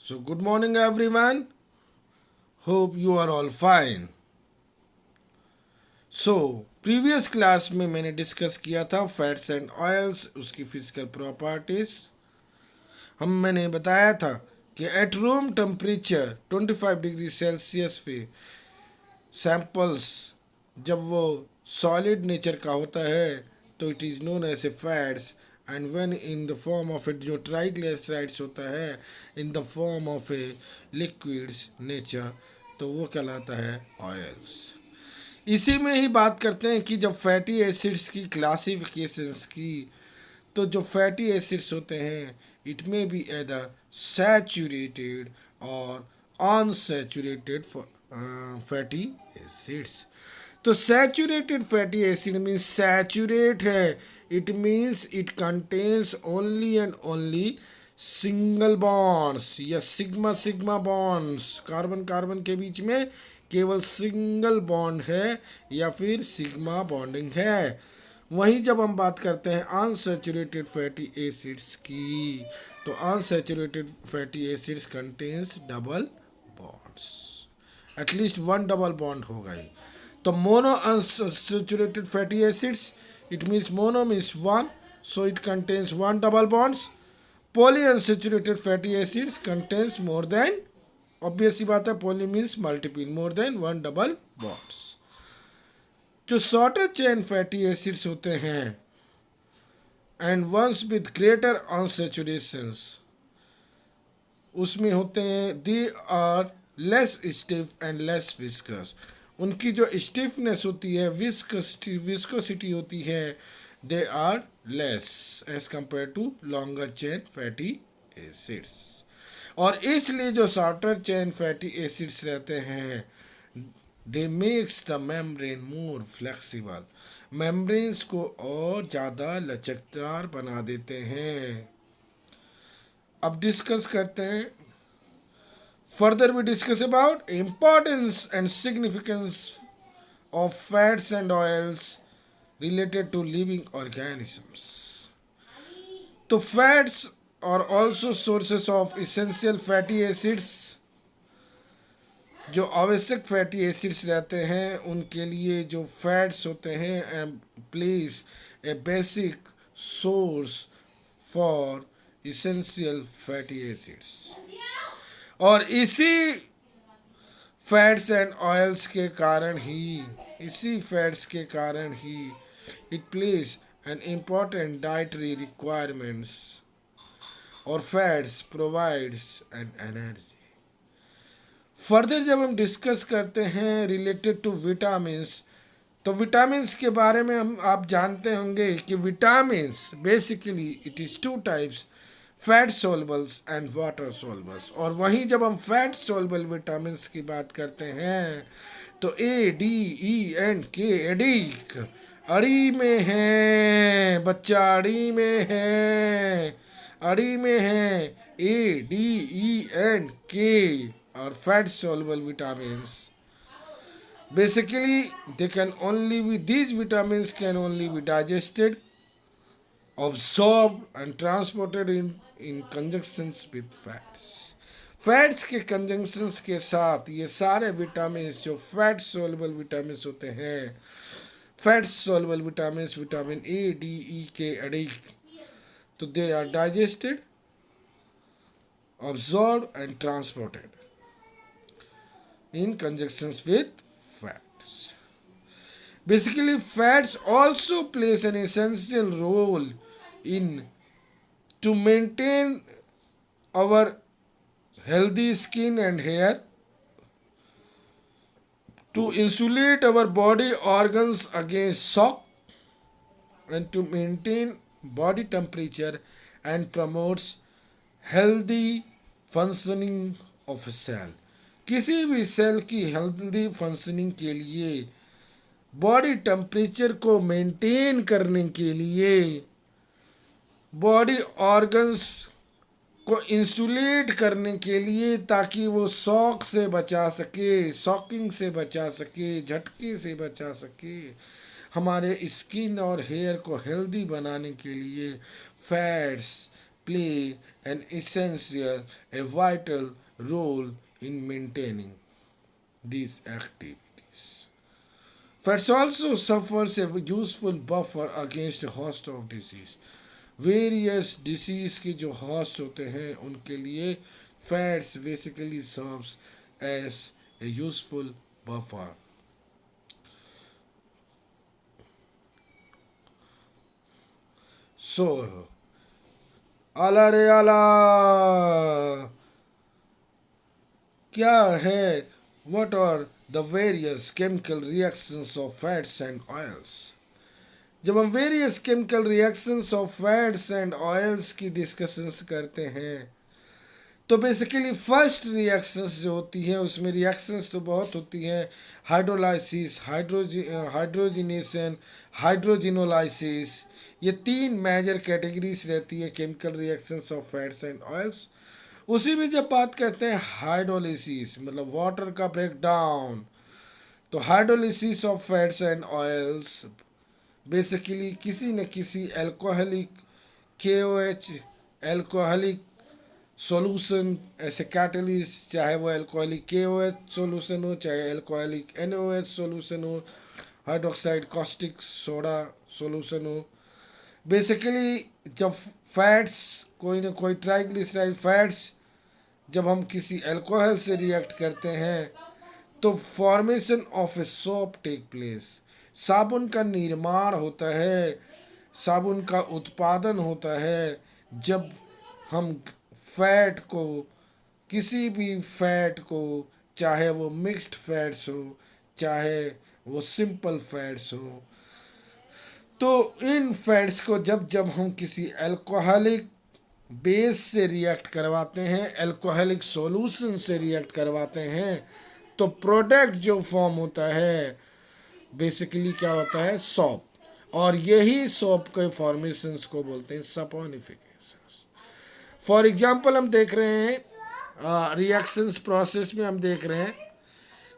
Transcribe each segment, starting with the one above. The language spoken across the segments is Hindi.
So, good morning, everyone. Hope you are all fine. Previous class में मैंने डिस्कस किया था फैट्स एंड ऑयल्स, उसकी फिजिकल प्रॉपर्टीज। मैंने बताया था कि at room temperature 25 degree Celsius पे सैंपल्स जब वो सॉलिड नेचर का होता है तो it is known as a fats, and when in the form of it जो ट्राइग्लिसराइड्स होता है in the form of a liquids nature तो वो कहलाता है ऑयल्स। इसी में ही बात करते हैं कि जब फैटी एसिड्स की क्लासिफिकेशंस की, तो जो फैटी एसिड्स होते हैं इट में बी एदर सैचुरेटेड और अनसैचुरेटेड फैटी एसिड्स। तो saturated fatty acid means saturate है, it means it contains only and only single bonds या sigma sigma bonds, carbon carbon के बीच में केवल सिंगल बॉन्ड है या फिर सिग्मा बॉन्डिंग है। वहीं जब हम बात करते हैं अनसैचुरेटेड फैटी एसिड्स की, तो unsaturated fatty acids contains double bonds, at least one double bond होगा ही। तो mono unsaturated fatty acids, it means mono means one, so it contains one double bonds. Polyunsaturated fatty acids contains more than, obvious सी बात है, poly means multiple, more than one double bonds. जो shorter chain fatty acids होते हैं and ones with greater unsaturations, उसमें होते हैं they are less stiff and less viscous. उनकी जो स्टिफनेस होती है, विस्कोसिटी होती है, they are less as compare to longer chain fatty acids. और इसलिए जो शॉर्टर चेन फैटी एसिड्स रहते हैं they makes the membrane more flexible, membranes को और ज़्यादा लचकदार बना देते हैं। अब डिस्कस करते हैं, further we discuss about importance and significance of fats and oils related to living organisms. तो fats are also sources of essential fatty acids। जो आवश्यक फैटी एसिड्स रहते हैं उनके लिए जो फैट्स होते हैं place a basic source for essential fatty acids. और इसी फैट्स एंड ऑयल्स के कारण ही, इसी फैट्स के कारण ही it place an important dietary requirements, और fats provides an energy. Further जब हम डिस्कस करते हैं रिलेटेड टू विटामिन्स, तो विटामिन्स के बारे में आप जानते होंगे कि vitamins basically it is two types, fat solubles and water solubles. और वहीं जब हम फैट सोलबल विटामिन्स की बात करते हैं तो ए डी ई एन के, एडिक, अड़ी में है बच्चा, अड़ी में है, अड़ी में है ए डी ई एन के। और fat soluble vitamins basically they can only be, these vitamins can only be digested, absorbed and transported in conjunctions with fats। Fats के कंजंक्शंस के साथ ये सारे विटामिन्स जो फैट सोलबल विटामिन्स होते हैं, fat soluble vitamins, vitamin A D E K, ADEK, तो they are digested, absorbed and transported in conjunctions with fats। Basically, fats also plays an essential role in to maintain our healthy skin and hair, to insulate our body organs against shock, and to maintain body temperature and promotes healthy functioning of a cell। किसी भी सेल की हेल्दी फंक्शनिंग के लिए, बॉडी टेम्परेचर को मेंटेन करने के लिए, बॉडी ऑर्गन्स को इंसुलेट करने के लिए, ताकि वो शॉक से बचा सके, शॉकिंग से बचा सके, झटके से बचा सके, हमारे स्किन और हेयर को हेल्दी बनाने के लिए fats play an essential, a vital role in maintaining these activities. Fats also suffers a useful buffer against a host of disease. Various disease के जो host होते हैं उनके लिए fats basically serves as a useful buffer. So आला रे आला क्या है? What are the various chemical reactions of fats and oils? जब हम various chemical reactions of fats and oils की डिस्कशंस करते हैं तो बेसिकली फर्स्ट रिएक्शंस जो होती हैं उसमें रिएक्शंस तो बहुत होती हैं. हाइड्रोलाइसिस, हाइड्रोजिनेशन, हाइड्रोजिनोलाइसिस, ये तीन मेजर कैटेगरीज रहती है chemical reactions of fats and oils. उसी में जब बात करते हैं हाइड्रोलिसिस मतलब वाटर का ब्रेक डाउन, तो hydrolysis of fats and oils basically किसी न किसी एल्कोहलिक KOH एल्कोहलिक सॉल्यूशन ऐसे कैटलिस्ट, चाहे वो एल्कोहलिक KOH सॉल्यूशन हो चाहे एल्कोहलिक NOH सॉल्यूशन हो, हाइड्रोक्साइड कॉस्टिक सोडा सॉल्यूशन हो. बेसिकली जब फैट्स कोई ना कोई ट्राइग्लिसराइड फैट्स जब हम किसी अल्कोहल से रिएक्ट करते हैं तो formation of a soap take place. साबुन का निर्माण होता है, साबुन का उत्पादन होता है जब हम फैट को, किसी भी फैट को, चाहे वो मिक्स्ड फैट्स हो चाहे वो सिंपल फैट्स हो, तो इन फैट्स को जब जब हम किसी अल्कोहलिक बेस से रिएक्ट करवाते हैं, अल्कोहलिक सॉल्यूशन से रिएक्ट करवाते हैं, तो प्रोडक्ट जो फॉर्म होता है बेसिकली क्या होता है? सॉप. और यही सॉप के फॉर्मेशंस को बोलते हैं सपोनिफिकेशंस. फॉर एग्जांपल हम देख रहे हैं रिएक्शंस प्रोसेस में हम देख रहे हैं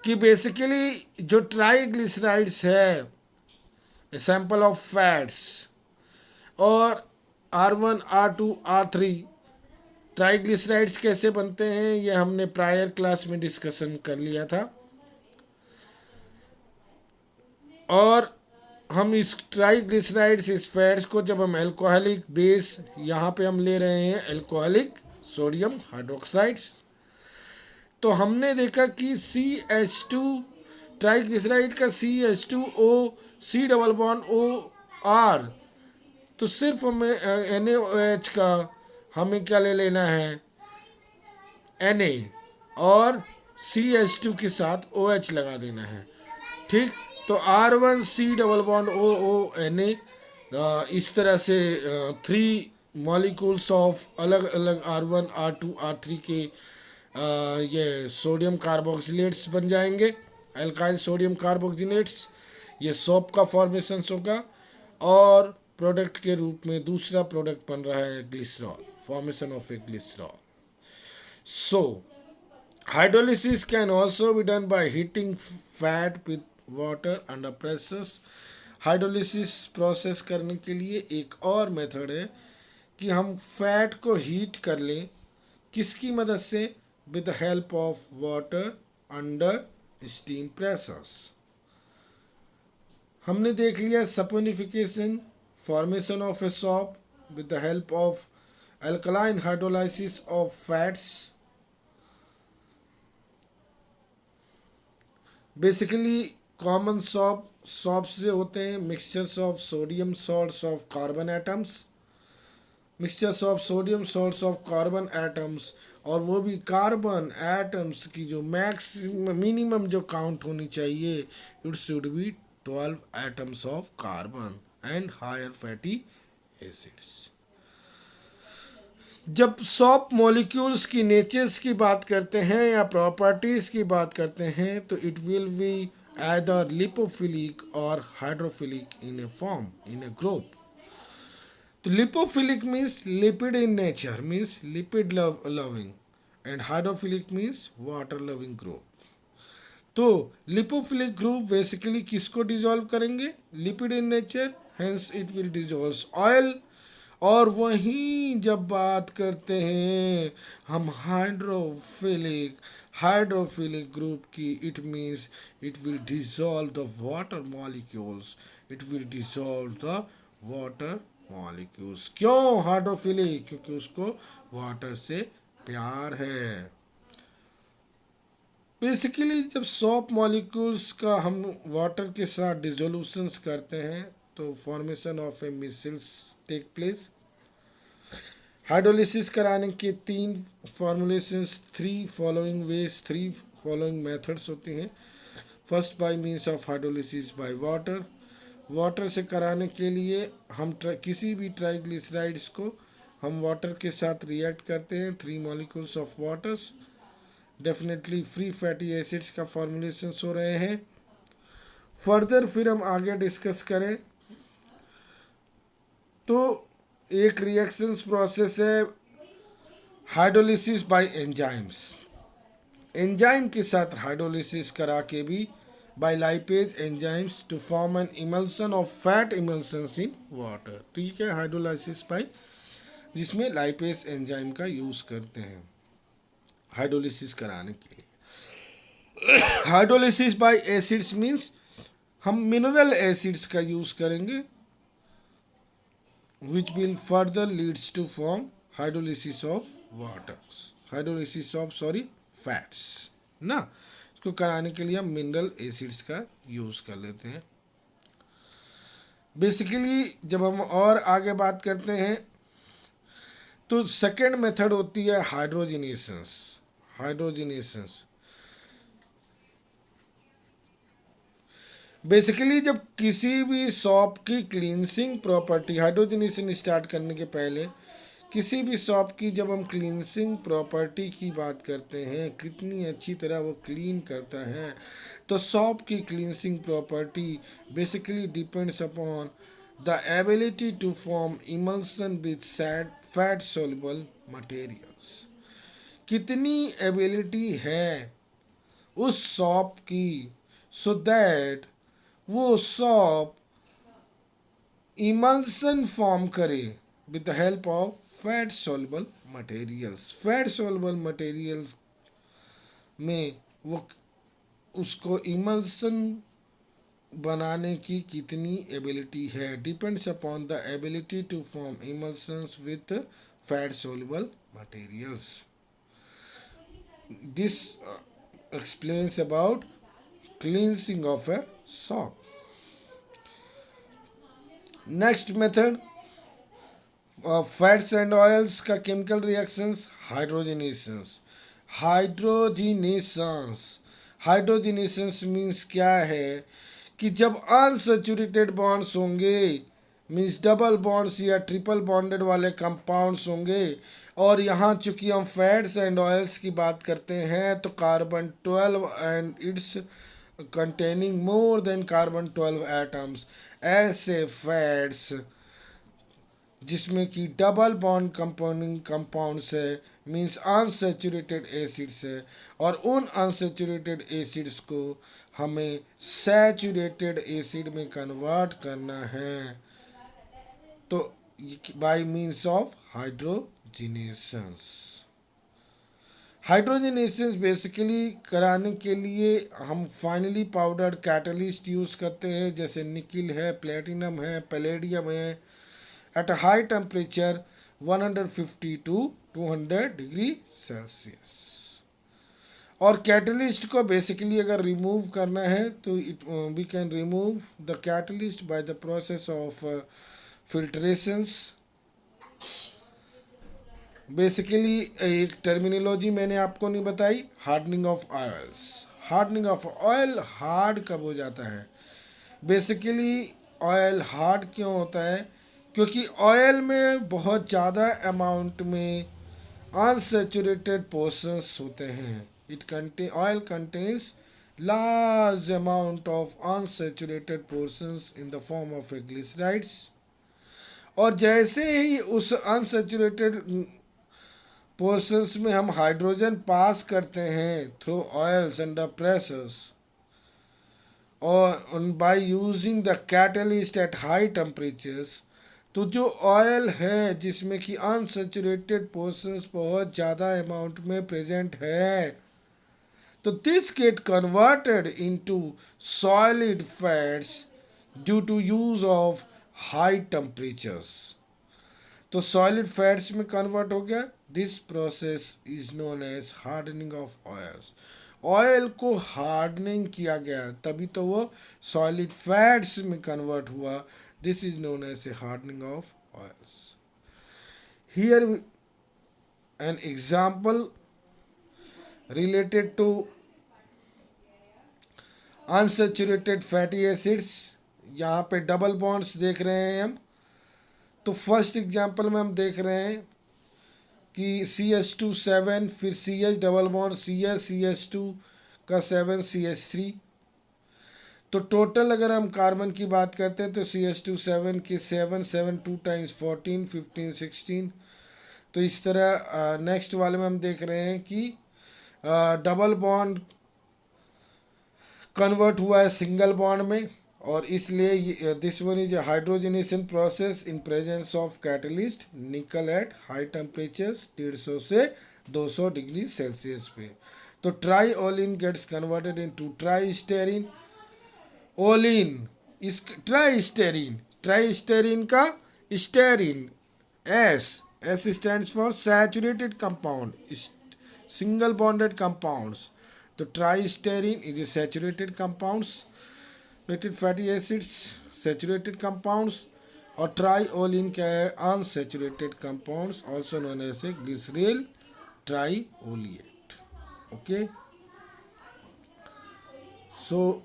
कि बेसिकली जो ट्राइग्लिसराइड्स है, सैंपल ऑफ फैट्स, और R1, R2, R3 ट्राइग्लिसराइड्स कैसे बनते हैं ये हमने प्रायर क्लास में डिस्कशन कर लिया था. और हम इस ट्राइग्लिसराइड्स, इस फैट्स को जब हम अल्कोहलिक बेस, यहाँ पे हम ले रहे हैं अल्कोहलिक सोडियम हाइड्रोक्साइड, तो हमने देखा कि CH2 ट्राइग्लिसराइड का CH2O C double bond OR, तो सिर्फ हमें NaOH का हमें क्या ले लेना है? Na, और CH2 के साथ OH लगा देना है. ठीक, तो R1 C double bond O Na, इस तरह से 3 मॉलिक्यूल्स ऑफ अलग अलग R1, R2, R3 के ये सोडियम कार्बोक्सिलेट्स बन जाएंगे, एल्काइल सोडियम कार्बोक्सिलेट्स. ये सोप का फॉर्मेशन होगा और प्रोडक्ट के रूप में दूसरा प्रोडक्ट बन रहा है glycerol, formation of A glycerol. So hydrolysis can also be done by heating fat with water under pressure. Hydrolysis process करने के लिए एक और मेथड है कि हम फैट को हीट कर लें. किसकी मदद से? With the help of water under steam pressures. हमने देख लिया saponification, formation of a soap with the help of alkaline hydrolysis of fats. Basically common soaps से होते हैं mixtures of sodium salts of carbon atoms, mixtures of sodium salts of carbon atoms, और वो भी कार्बन एटम्स की जो मैक्सिमम मिनिमम जो काउंट होनी चाहिए, it should be 12 atoms of carbon and higher fatty acids. जब सॉप मॉलिक्यूल्स की नेचर्स की बात करते हैं या प्रॉपर्टीज की बात करते हैं तो it will be either lipophilic or hydrophilic in a form, in a group. So lipophilic means lipid in nature, means lipid loving, and hydrophilic means water loving group. तो लिपोफिलिक ग्रुप बेसिकली किसको डिजोल्व करेंगे? Lipid in nature, hence it will dissolve oil, और वहीं जब बात करते हैं हम हाइड्रोफिलिक ग्रुप की, it means it will dissolve the water molecules, it will dissolve the water molecules. क्यों हाइड्रोफिलिक? क्योंकि उसको वाटर से प्यार है। बेसिकली जब सॉप मॉलिक्यूल्स का हम वाटर के साथ डिसोल्यूशंस करते हैं तो formation of a micelles take place. Hydrolysis कराने के तीन फॉर्मुलेशंस, थ्री फॉलोइंग मेथड्स होती हैं। First by means of hydrolysis by water. Water से कराने के लिए हम किसी भी ट्राइग्लिसराइड्स को हम वाटर के साथ रिएक्ट करते हैं, 3 molecules of waters. Definitely free fatty acids का फॉर्मुलेशन हो रहे हैं। फर्दर फिर हम आगे डिस्कस करें तो एक रिएक्शंस प्रोसेस है हाइड्रोलिसिस बाय एंजाइम्स। एंजाइम के साथ हाइड्रोलिसिस करा के भी by lipase enzymes to form an emulsion of fat emulsions in water. तो ये क्या हाइड्रोलाइसिस बाय, जिसमें लाइपेज एंजाइम का यूज करते हैं हाइड्रोलिसिस कराने के लिए। हाइड्रोलिसिस बाय एसिड्स मीन्स हम मिनरल एसिड्स का यूज करेंगे which will further leads to form hydrolysis of fats ना। इसको कराने के लिए हम मिनरल एसिड्स का यूज कर लेते हैं। बेसिकली जब हम और आगे बात करते हैं तो सेकेंड मेथड होती है हाइड्रोजिनेशंस। बेसिकली जब किसी भी सॉप की क्लींसिंग प्रॉपर्टी, हाइड्रोजनेशन स्टार्ट करने के पहले किसी भी सॉप की जब हम क्लींसिंग प्रॉपर्टी की बात करते हैं, कितनी अच्छी तरह वो क्लीन करता है, तो सॉप की cleansing property basically depends upon the ability to form emulsion with fat soluble materials. कितनी एबिलिटी है उस सॉप की सो दैट वो सॉप इमल्सन फॉर्म करे with the help of fat soluble materials. Fat soluble materials में वो उसको इमल्सन बनाने की कितनी एबिलिटी है depends upon the ability to form emulsions with fat soluble materials. This explains about cleansing of a soap. Next method fats and oils का केमिकल रिएक्शंस, हाइड्रोजिनेशंस मीन्स क्या है कि जब अनसैचुरेटेड बॉन्ड्स होंगे, मीन्स डबल बॉन्ड्स या ट्रिपल बॉन्डेड वाले कंपाउंड्स होंगे, और यहाँ चूंकि हम फैट्स एंड ऑयल्स की बात करते हैं तो carbon 12 and it's containing more than carbon 12 atoms, ऐसे फैट्स जिसमें कि डबल बॉन्ड कंपाउंडिंग कंपाउंड्स है, मीन्स अनसैचुरेटेड एसिड्स है, और उन अनसैचुरेटेड एसिड्स को हमें सैचुरेटेड एसिड में कन्वर्ट करना है, तो बाय मीन्स ऑफ हाइड्रोजनेशंस बेसिकली कराने के लिए हम फाइनली पाउडर्ड कैटलिस्ट यूज़ करते हैं, जैसे निकिल है, प्लेटिनम है, पैलेडियम है, at high temperature 150 to 200 degree Celsius. और कैटलिस्ट को बेसिकली अगर रिमूव करना है तो we can remove the catalyst by the process of filtrations. Basically एक टर्मिनोलॉजी मैंने आपको नहीं बताई, hardening of oils. Hardening of oil hard कब हो जाता है? बेसिकली ऑयल हार्ड क्यों होता है? क्योंकि ऑयल में बहुत ज़्यादा अमाउंट में अनसैचुरेटेड पोर्शंस होते हैं। Oil contains large amount of unsaturated portions in the form of glycerides, और जैसे ही उस अनसैचुरेटेड पोर्शंस में हम हाइड्रोजन पास करते हैं थ्रू ऑयल्स अंडर प्रेशर्स और by using the catalyst eight high temperatures, तो जो ऑयल है जिसमें कि अनसैचुरेटेड पोर्शंस बहुत ज़्यादा अमाउंट में प्रेजेंट है, तो this get converted into solid fats due to use of high temperatures. तो सॉलिड फैट्स में कन्वर्ट हो गया। This process is known as hardening of oils. Oil को हार्डनिंग किया गया तभी तो वो सॉलिड फैट्स में कन्वर्ट हुआ। This is known as a hardening of oils. Here an example related to unsaturated fatty acids. यहाँ पे डबल बॉन्ड्स देख रहे हैं हम। तो फर्स्ट एग्जांपल में हम देख रहे हैं कि CH2 7, फिर CH डबल बॉन्ड CH2 का 7 CH3। तो टोटल अगर हम कार्बन की बात करते हैं तो CH2 7 के 7 7 2 टाइम्स 14 15 16। तो इस तरह नेक्स्ट वाले में हम देख रहे हैं कि डबल बॉन्ड कन्वर्ट हुआ है सिंगल बॉन्ड में, और इसलिए this one is hydrogenation process in presence of catalyst nickel at high temperatures 150 से 200 डिग्री सेल्सियस पे। तो tri olein gets converted into tri stearin. Olein इस ट्राई स्टेरिन का stearin S stands for saturated compound, single bonded compounds. तो tristearin is a saturated compounds, saturated fatty acids saturated compounds, और ट्राइओलिन क्या है, unsaturated compounds also known as a glycerol trioleate. Okay, सो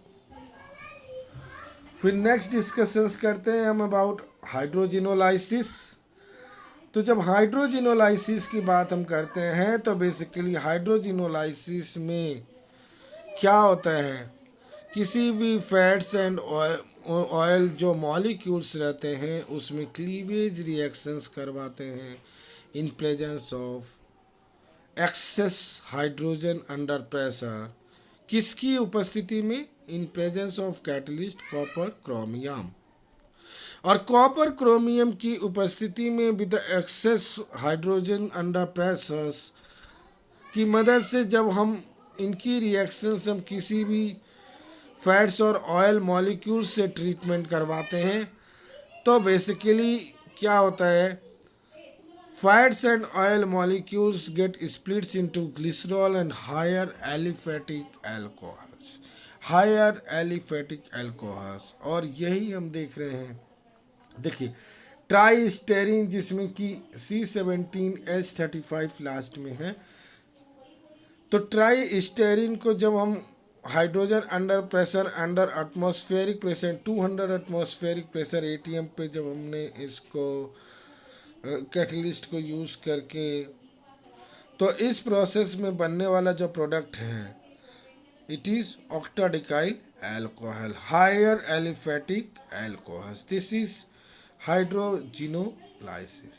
फिर नेक्स्ट डिस्कशंस करते हैं हम अबाउट हाइड्रोजिनोलाइसिस। तो जब हाइड्रोजिनोलाइसिस की बात हम करते हैं तो बेसिकली हाइड्रोजिनोलाइसिस में क्या होता है, किसी भी फैट्स एंड ऑयल जो मॉलिक्यूल्स रहते हैं उसमें क्लीवेज रिएक्शंस करवाते हैं in presence of excess hydrogen under pressure. किसकी उपस्थिति में, in presence of catalyst copper chromium. और कॉपर क्रोमियम की उपस्थिति में with excess hydrogen under pressures की मदद से जब हम इनकी रिएक्शंस हम किसी भी फैट्स और ऑयल मॉलिक्यूल से ट्रीटमेंट करवाते हैं तो बेसिकली क्या होता है, fats and oil molecules get splits into glycerol and higher aliphatic alcohols. और यही हम देख रहे हैं, देखिए ट्राइस्टेरिन जिसमें कि C17H35 लास्ट में है। तो ट्राइस्टेरिन को जब हम hydrogen under pressure, under atmospheric pressure 200 atmospheric pressure ATM पे जब हमने इसको कैटलिस्ट को यूज़ करके, तो इस प्रोसेस में बनने वाला जो प्रोडक्ट है it is octadecyl alcohol, higher aliphatic alcohols. This is hydrogenolysis.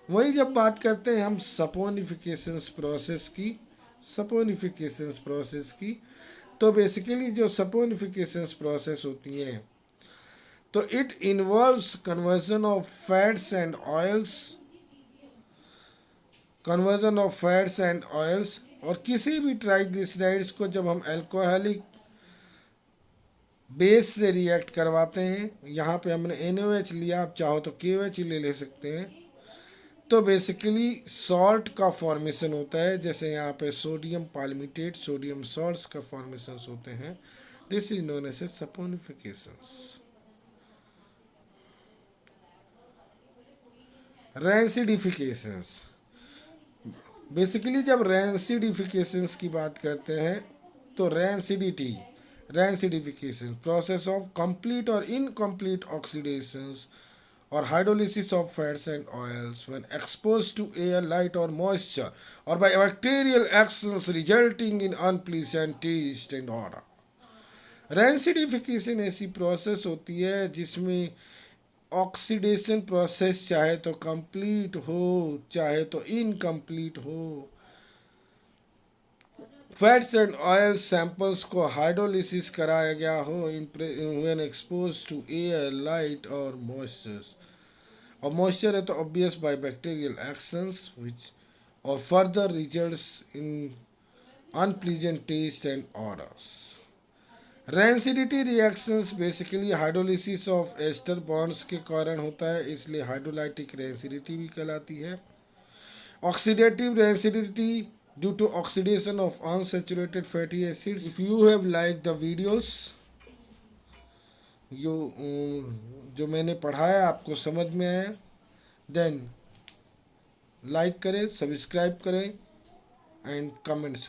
वही जब बात करते हैं हम सपोनिफिकेशंस प्रोसेस की, तो बेसिकली जो सपोनिफिकेशंस प्रोसेस होती हैं तो it involves conversion of fats and oils, और किसी भी ट्राइग्लिसराइड्स को जब हम अल्कोहलिक बेस से रिएक्ट करवाते हैं, यहाँ पे हमने NaOH लिया, आप चाहो तो KOH ले सकते हैं, तो बेसिकली सॉल्ट का फॉर्मेशन होता है। जैसे यहाँ पे सोडियम पाल्मिटेट, सोडियम सॉल्ट्स का फॉर्मेशन होते हैं। This is known as saponifications. Rancidifications, basically जब रैंसिडिफिकेशंस की बात करते हैं तो रैंसिडिफिकेशन प्रोसेस ऑफ कंप्लीट और incomplete oxidations or hydrolysis of fats and oils when exposed to air, light or moisture, or by bacterial actions resulting in unpleasant taste and odor. रैंसिडिफिकेशन ऐसी प्रोसेस होती है जिसमें ऑक्सीडेशन प्रोसेस चाहे तो कंप्लीट हो चाहे तो इनकम्प्लीट हो, फैट्स एंड ऑयल सैंपल्स को हाइड्रोलिसिस कराया गया हो in when expose to air, light और मॉइस्चर। और मॉइस्चर है तो obvious by bacterial actions which और further results in unpleasant taste and orders. Rancidity reactions basically hydrolysis of ester bonds के कारण होता है, इसलिए हाइड्रोलाइटिक रेंसिडिटी भी कहलाती है। Oxidative rancidity due to oxidation of unsaturated fatty acids. If you have like the videos जो मैंने पढ़ाया आपको समझ में आया, देन लाइक करें, सब्सक्राइब करें एंड कमेंट्स करें।